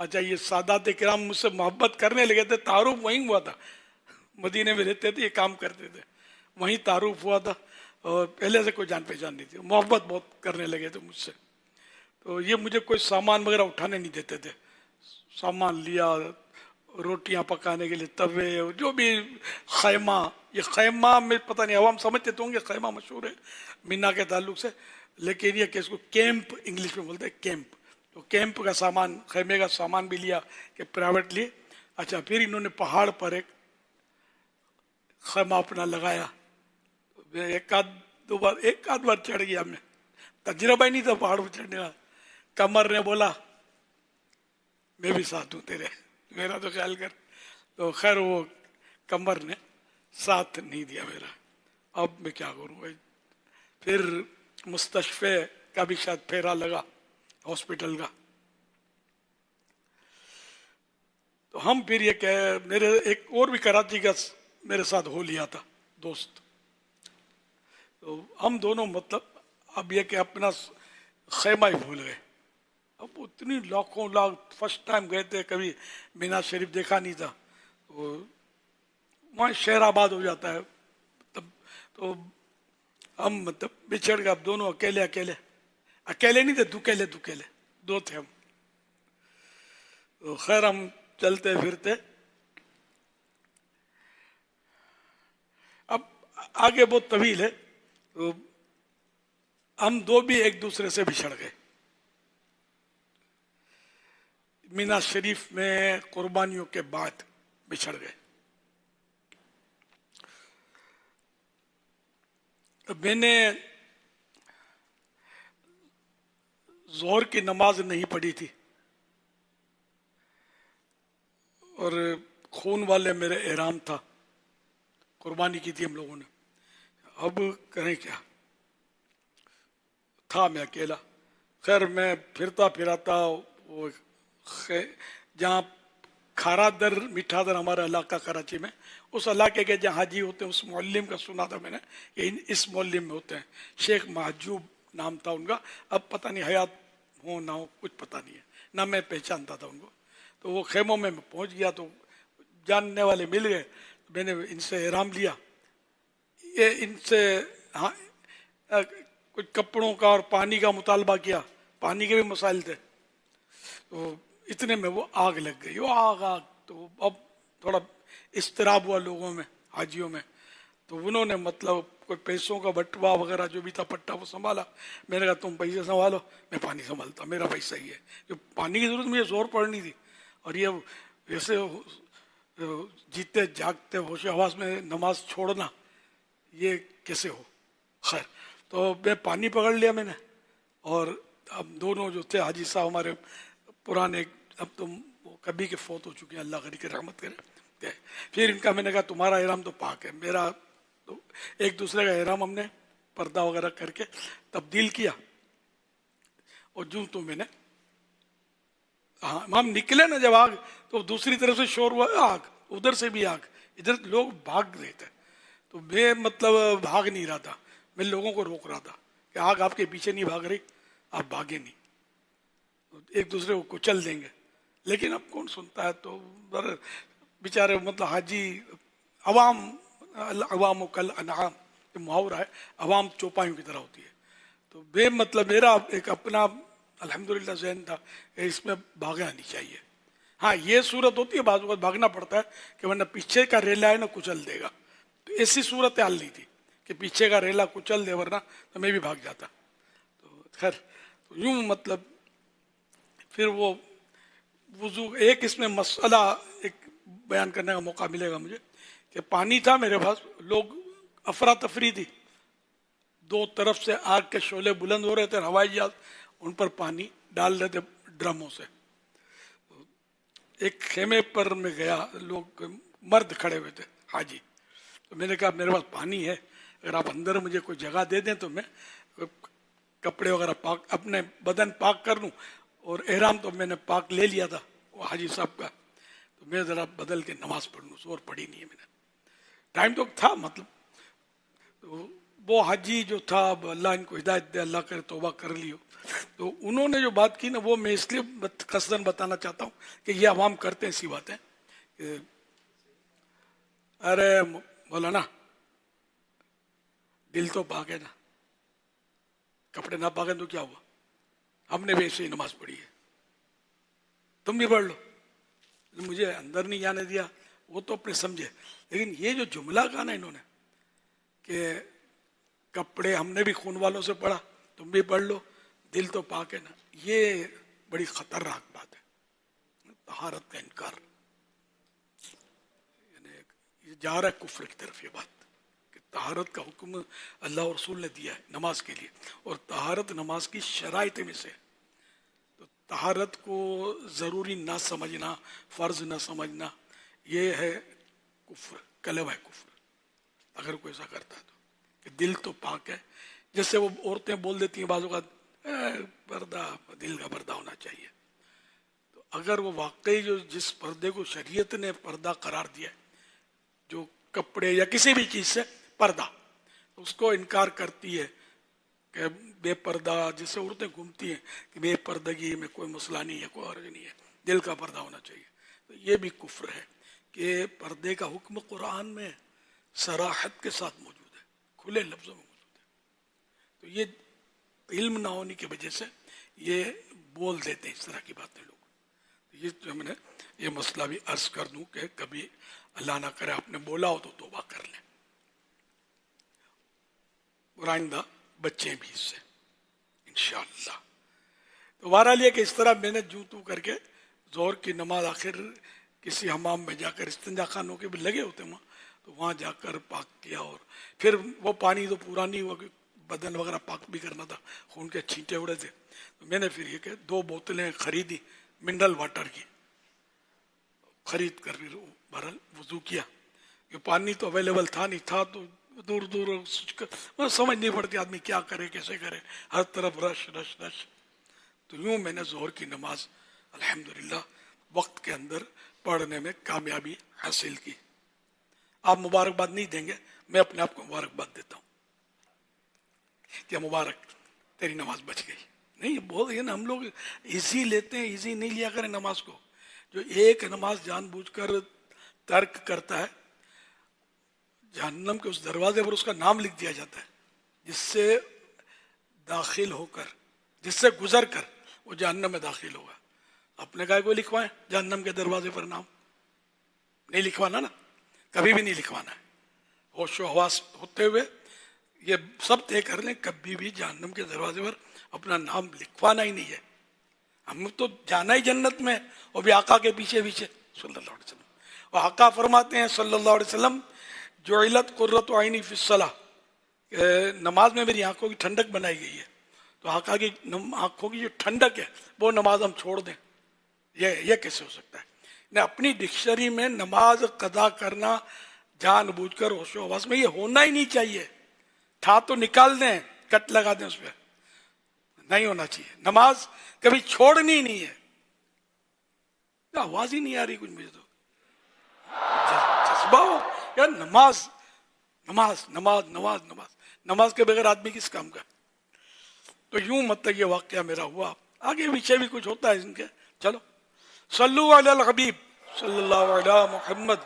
اچھا یہ سادات کرام مجھ سے محبت کرنے لگے تھے، تعارف وہیں ہوا تھا، مدینے میں رہتے تھے، یہ کام کرتے تھے، وہیں تعارف ہوا تھا، اور پہلے سے کوئی جان پہچان نہیں تھی، محبت بہت کرنے لگے تھے مجھ سے. تو یہ مجھے کوئی سامان وغیرہ اٹھانے نہیں دیتے تھے، سامان لیا، روٹیاں پکانے کے لیے توے، جو بھی خیمہ، یہ خیمہ میں پتہ نہیں عوام سمجھتے تو ہوں گے، خیمہ مشہور ہے مینا کے تعلق سے، لیکن یہ کہ اس کو کیمپ انگلش میں بولتے ہیں، کیمپ. تو کیمپ کا سامان، خیمے کا سامان بھی لیا کہ پرائیویٹ لیے. اچھا پھر انہوں نے پہاڑ پر ایک خیمہ اپنا لگایا، ایک آدھ بار چڑھ گیا، میں تجربہ ہی نہیں تھا پہاڑ پر چڑھنے کا. کمر نے بولا میں بھی ساتھ ہوں تیرے، میرا تو خیال کر. تو خیر وہ کمر نے ساتھ نہیں دیا میرا، اب میں کیا کروں بھائی. پھر مستشفے کا بھی شاید پھیرا لگا، ہاسپٹل کا. تو ہم پھر یہ کہ میرے ایک اور بھی کراچی کا میرے ساتھ ہو لیا تھا دوست، تو ہم دونوں مطلب اب یہ کہ اپنا خیمہ ہی بھول گئے. اب اتنی لاکھوں لاکھ فرسٹ ٹائم گئے تھے، کبھی مینا شریف دیکھا نہیں تھا، وہاں شہر آباد ہو جاتا ہے تب. تو ہم مطلب بچھڑ گئے، اب دونوں اکیلے نہیں تھے، دکیلے دو تھے ہم. تو خیر ہم چلتے پھرتے، اب آگے بہت طویل ہے. تو ہم دو بھی ایک دوسرے سے بچھڑ گئے مینا شریف میں، قربانیوں کے بعد بچھڑ گئے. میں نے ظہر کی نماز نہیں پڑھی تھی، اور خون والے میرے احرام تھا، قربانی کی تھی ہم لوگوں نے. اب کریں کیا، تھا میں اکیلا. خیر میں پھرتا پھراتا وہ جہاں کھارا در میٹھا در ہمارا علاقہ کراچی میں، اس علاقے کے جہاں حاجی ہوتے ہیں، اس معلم کا سنا تھا میں نے کہ اس معلم میں ہوتے ہیں، شیخ محجوب نام تھا ان کا. اب پتہ نہیں حیات ہو نہ ہو، کچھ پتہ نہیں ہے، نہ میں پہچانتا تھا ان کو. تو وہ خیموں میں پہنچ گیا، تو جاننے والے مل گئے، میں نے ان سے احرام لیا. یہ ان سے کچھ کپڑوں کا اور پانی کا مطالبہ کیا، پانی کے بھی مسائل تھے. تو اتنے میں وہ آگ لگ گئی، وہ آگ. تو اب تھوڑا اضطراب ہوا لوگوں میں، حاجیوں میں. تو انہوں نے مطلب کوئی پیسوں کا بٹوا وغیرہ جو بھی تھا پٹا وہ سنبھالا. میں نے کہا تم پیسے سنبھالو، میں پانی سنبھالتا، میرا پیسہ ہی ہے. جو پانی کی ضرورت مجھے زور پڑنی تھی، اور یہ ویسے جیتے جاگتے ہوش حواس میں نماز چھوڑنا یہ کیسے ہو. خیر تو میں پانی پکڑ لیا میں نے، اور اب دونوں جو تھے حاجی صاحب ہمارے پرانے، اب تو کبھی کے فوت ہو چکے ہیں، اللہ غنی کی رحمت کرے. پھر ان کا میں نے کہا تمہارا احرام تو پاک ہے، میرا تو ایک دوسرے کا احرام ہم نے پردہ وغیرہ کر کے تبدیل کیا. اور جو تو میں نے ہم نکلے نا جب آگ، تو دوسری طرف سے شور ہوا، آگ ادھر سے بھی آگ، ادھر لوگ بھاگ رہے تھے. تو میں مطلب بھاگ نہیں رہا تھا، میں لوگوں کو روک رہا تھا کہ آگ آپ کے پیچھے نہیں بھاگ رہی، آپ بھاگے نہیں، ایک دوسرے کو کچل دیں گے. لیکن اب کون سنتا ہے. تو بیچارے مطلب حاجی، عوام و کل انعام، یہ محاورہ ہے، عوام چوپایوں کی طرح ہوتی ہے. تو بے مطلب میرا ایک اپنا الحمدللہ ذہن تھا کہ اس میں بھاگنا نہیں چاہیے. ہاں یہ صورت ہوتی ہے بعض اوقات بھاگنا پڑتا ہے کہ ورنہ پیچھے کا ریلا ہے نا کچل دے گا. تو ایسی صورت حال نہیں تھی کہ پیچھے کا ریلا کچل دے، ورنہ تو میں بھی بھاگ جاتا. تو خیر یوں مطلب پھر وہ وضو، ایک اس میں مسئلہ ایک بیان کرنے کا موقع ملے گا مجھے کہ پانی تھا میرے پاس، لوگ افراتفری تھی، دو طرف سے آگ کے شعلے بلند ہو رہے تھے، ہوائی جہاز ان پر پانی ڈال رہے تھے ڈرموں سے. ایک خیمے پر میں گیا، لوگ مرد کھڑے ہوئے تھے حاجی. تو میں نے کہا میرے پاس پانی ہے، اگر آپ اندر مجھے کوئی جگہ دے دیں تو میں کپڑے وغیرہ پاک، اپنے بدن پاک کر لوں. اور احرام تو میں نے پاک لے لیا تھا وہ حاجی صاحب کا. تو میں ذرا بدل کے نماز پڑھ لوں، زور پڑھی نہیں ہے میں نے، ٹائم تو تھا مطلب. تو وہ حاجی جو تھا، اب اللہ ان کو ہدایت دے، اللہ کرے توبہ کر لیو، تو انہوں نے جو بات کی نا وہ میں اس لیے قصداً بتانا چاہتا ہوں کہ یہ عوام کرتے ہیں ایسی باتیں کہ ارے مولانا دل تو پاک ہے نا، کپڑے نہ پاک ہیں تو کیا ہوا، ہم نے بھی ایسے ہی نماز پڑھی ہے، تم بھی پڑھ لو۔ مجھے اندر نہیں جانے دیا، وہ تو اپنے سمجھے، لیکن یہ جو جملہ کہا نا انہوں نے کہ کپڑے ہم نے بھی خون والوں سے پڑھا، تم بھی پڑھ لو، دل تو پاک ہے نا، یہ بڑی خطرناک بات ہے، طہارت کا انکار، یعنی یہ جا رہا ہے کفر کی طرف۔ یہ بات کہ طہارت کا حکم اللہ اور رسول نے دیا ہے نماز کے لیے، اور طہارت نماز کی شرائط میں سے، تو طہارت کو ضروری نہ سمجھنا، فرض نہ سمجھنا، یہ ہے کفر، کلمہ ہے کفر اگر کوئی ایسا کرتا ہے تو، کہ دل تو پاک ہے۔ جیسے وہ عورتیں بول دیتی ہیں بعض اوقات پردہ، دل کا پردہ ہونا چاہیے، تو اگر وہ واقعی جو جس پردے کو شریعت نے پردہ قرار دیا ہے، جو کپڑے یا کسی بھی چیز سے پردہ، اس کو انکار کرتی ہے کہ بے پردہ، جس سے عورتیں گھومتی ہیں کہ بے پردگی میں کوئی مسئلہ نہیں ہے، کوئی حرج نہیں ہے، دل کا پردہ ہونا چاہیے، تو یہ بھی کفر ہے کہ پردے کا حکم قرآن میں صراحت کے ساتھ موجود ہے، کھلے لفظوں میں موجود ہے، تو یہ علم نہ ہونے کی وجہ سے یہ بول دیتے ہیں اس طرح کی باتیں لوگ۔ یہ جو میں نے یہ مسئلہ بھی عرض کر دوں کہ کبھی اللہ نہ کرے آپ نے بولا ہو تو توبہ کر لیں، اور آئندہ بچیں بھی اس سے انشاءاللہ۔ تو بہرحال یہ کہ اس طرح میں نے جوں تو کر کے ظہر کی نماز آخر کسی حمام میں جا کر، استنجا خانوں کے بھی لگے ہوتے وہاں، تو وہاں جا کر پاک کیا، اور پھر وہ پانی تو پورا نہیں ہوا کہ بدن وغیرہ پاک بھی کرنا تھا، خون کے چھینٹے اڑے تھے، تو میں نے پھر یہ کہ 2 بوتلیں خریدی منرل واٹر کی، خرید کر پھر بہرحال وضو کیا، کہ پانی تو اویلیبل تھا نہیں، تھا تو دور دور سمجھ نہیں پڑتی آدمی کیا کرے کیسے کرے، ہر طرف رش رش رش، تو یوں میں نے ظہر کی نماز الحمدللہ وقت کے اندر پڑھنے میں کامیابی حاصل کی۔ آپ مبارکباد نہیں دیں گے، میں اپنے آپ کو مبارکباد دیتا ہوں کہ مبارک تیری نماز بچ گئی۔ نہیں بول یہ نا، ہم لوگ ایزی لیتے ہیں، ایزی نہیں لیا کریں نماز کو۔ جو ایک نماز جان بوجھ کر ترک کرتا ہے، جہنم کے اس دروازے پر اس کا نام لکھ دیا جاتا ہے، جس سے داخل ہو کر، جس سے گزر کر وہ جہنم میں داخل ہوگا۔ اپنے کہا کوئی لکھوائیں جہنم کے دروازے پر نام؟ نہیں لکھوانا نا، کبھی بھی نہیں لکھوانا ہے، ہوش و حواس ہوتے ہوئے یہ سب طے کر لیں، کبھی بھی جہنم کے دروازے پر اپنا نام لکھوانا ہی نہیں ہے۔ ہم تو جانا ہی جنت میں، اور بھی آقا کے پیچھے پیچھے صلی اللہ علیہ وسلم۔ اور آقا فرماتے ہیں صلی اللہ علیہ وسلم، جعلت قرۃ عینی فی الصلاۃ، نماز میں میری آنکھوں کی ٹھنڈک بنائی گئی ہے، تو آقا کی آنکھوں کی جو ٹھنڈک ہے وہ نماز ہم چھوڑ دیں، یہ کیسے ہو سکتا ہے؟ نے اپنی ڈکشنری میں نماز قضا کرنا جان بوجھ کر ہوش و حواس میں، یہ ہونا ہی نہیں چاہیے، تھا تو نکال دیں، کٹ لگا دیں، اس پہ نہیں ہونا چاہیے۔ نماز کبھی چھوڑنی نہیں ہے۔ آواز ہی نہیں آ رہی کچھ مجھے تو، جذبہ ہو یار، نماز نماز نماز نماز نماز، نماز کے بغیر آدمی کس کام کا؟ تو یوں مطلب یہ واقعہ میرا ہوا، آگے پیچھے بھی کچھ ہوتا ہے ان کے۔ چلو صلو علی الحبیب صلی اللہ علیہ محمد